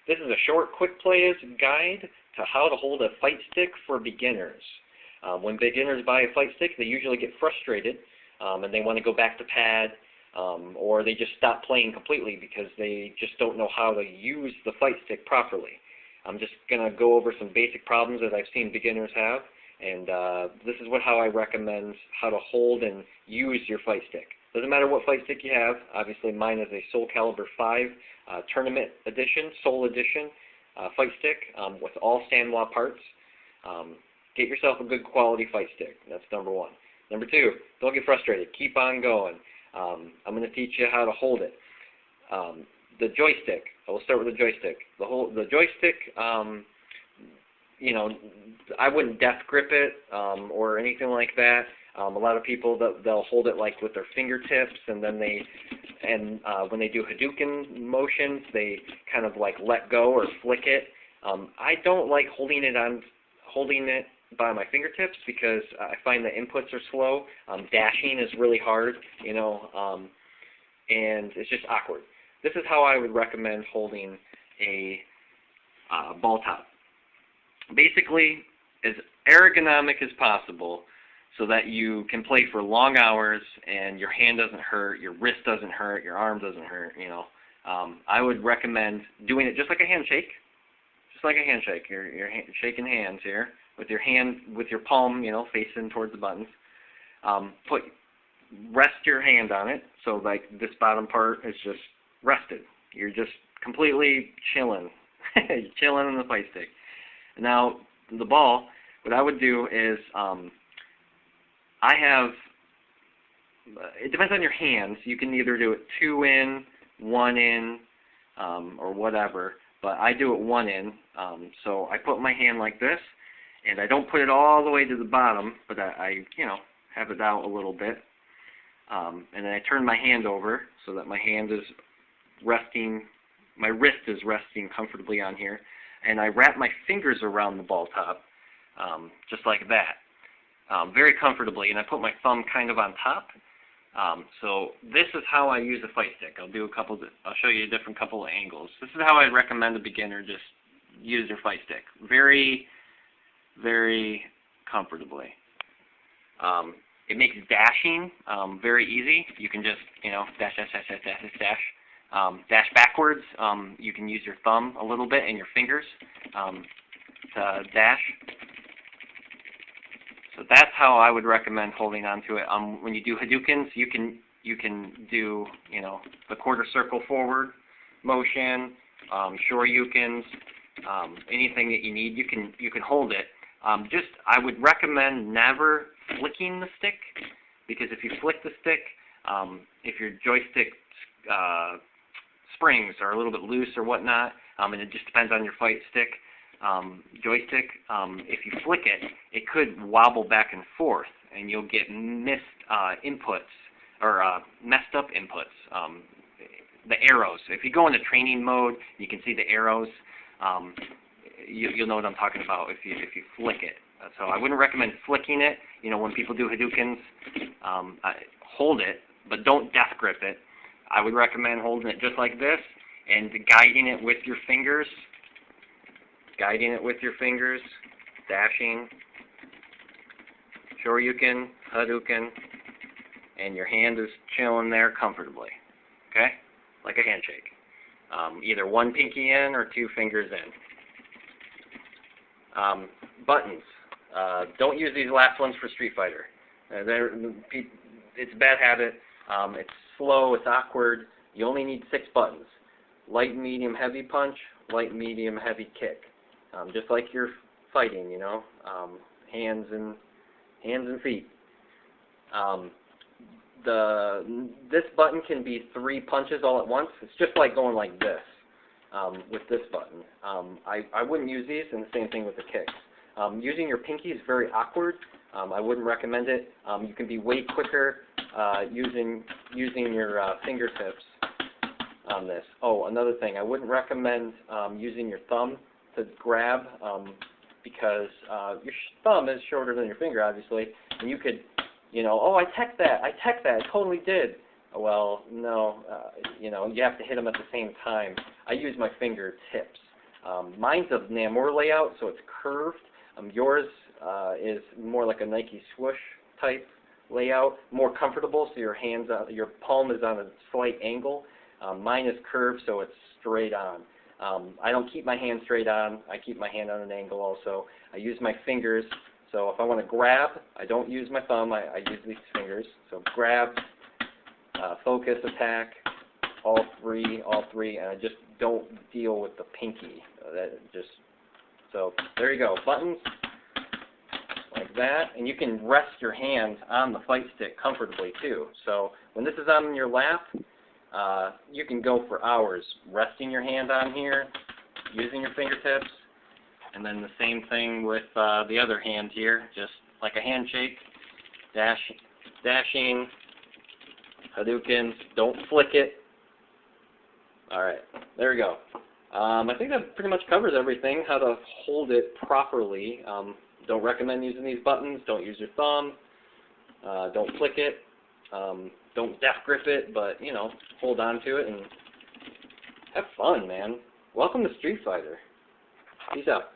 This is a short, quick plays guide to how to hold a fight stick for beginners. When beginners buy a fight stick, they usually get frustrated and they want to go back to pad, or they just stop playing completely because they just don't know how to use the fight stick properly. I'm just going to go over some basic problems that I've seen beginners have, and this is how I recommend how to hold and use your fight stick. Doesn't matter what fight stick you have. Obviously mine is a Soul Calibur 5 Tournament Edition, Soul Edition fight stick with all Sanwa parts. Get yourself a good quality fight stick. That's number one. Number two, don't get frustrated. Keep on going. I'm going to teach you how to hold it. The joystick. I will start with the joystick. The joystick, you know, I wouldn't death grip it or anything like that. A lot of people they'll hold it like with their fingertips, and then when they do hadouken motions, they kind of like let go or flick it. I don't like holding it by my fingertips because I find the inputs are slow. Dashing is really hard, you know, and it's just awkward. This is how I would recommend holding a ball top. Basically, as ergonomic as possible, so that you can play for long hours and your hand doesn't hurt, your wrist doesn't hurt, your arm doesn't hurt, you know. I would recommend doing it just like a handshake. Just like a handshake. You're shaking hands here with your palm, you know, facing towards the buttons. Rest your hand on it, so like this bottom part is just rested. You're just completely chilling. You're chilling on the fight stick. Now, the ball, what I would do is it depends on your hands. You can either do it 2 in, 1 in, or whatever. But I do it 1 in. So I put my hand like this, and I don't put it all the way to the bottom, but I you know, have it out a little bit. And then I turn my hand over so that my hand is resting, my wrist is resting comfortably on here. And I wrap my fingers around the ball top, just like that. Very comfortably, and I put my thumb kind of on top. So this is how I use a fight stick. I'll show you a different couple of angles. This is how I recommend a beginner just use their fight stick. Very, very comfortably. It makes dashing very easy. You can just, you know, dash, dash, dash, dash, dash, dash. Dash backwards. You can use your thumb a little bit and your fingers to dash. So that's how I would recommend holding on to it. When you do hadoukens, you can do, you know, the quarter circle forward motion, shoryukens, anything that you need. You can hold it. I would recommend never flicking the stick, because if you flick the stick, if your joystick springs are a little bit loose or whatnot, and it just depends on your fight stick. Joystick, if you flick it, it could wobble back and forth, and you'll get missed inputs, or messed up inputs. The arrows. If you go into training mode, you can see the arrows. You'll know what I'm talking about if you flick it. So I wouldn't recommend flicking it. You know, when people do hadoukens, hold it, but don't death grip it. I would recommend holding it just like this and guiding it with your fingers. Guiding it with your fingers, dashing, shoryuken, hadouken, and your hand is chilling there comfortably, okay? Like a handshake. Either 1 pinky in or 2 fingers in. Buttons. Don't use these last ones for Street Fighter. It's a bad habit. It's slow, it's awkward. You only need 6 buttons. Light, medium, heavy punch, light, medium, heavy kick. Just like you're fighting, you know, hands and feet. This button can be 3 punches all at once. It's just like going like this with this button. I wouldn't use these, and the same thing with the kicks. Using your pinky is very awkward. I wouldn't recommend it. You can be way quicker using your fingertips on this. Oh, another thing, I wouldn't recommend using your thumb to grab, because your thumb is shorter than your finger, obviously, and you could, you know, oh, I teched that, I totally did. Well, no, you know, you have to hit them at the same time. I use my fingertips. Mine's a Namor layout, so it's curved. Yours is more like a Nike swoosh type layout, more comfortable, so your palm is on a slight angle. Mine is curved, so it's straight on. I don't keep my hand straight on. I keep my hand on an angle also. I use my fingers. So if I want to grab, I don't use my thumb. I use these fingers. So grab, focus, attack, all three, and I just don't deal with the pinky. So there you go. Buttons like that, and you can rest your hand on the fight stick comfortably too. So when this is on your lap, you can go for hours resting your hand on here, using your fingertips, and then the same thing with the other hand here, just like a handshake, dashing, hadoukens, don't flick it. Alright, there we go. I think that pretty much covers everything, how to hold it properly. Don't recommend using these buttons, don't use your thumb, don't flick it, don't death grip it, but, you know, hold on to it and have fun, man. Welcome to Street Fighter. Peace out.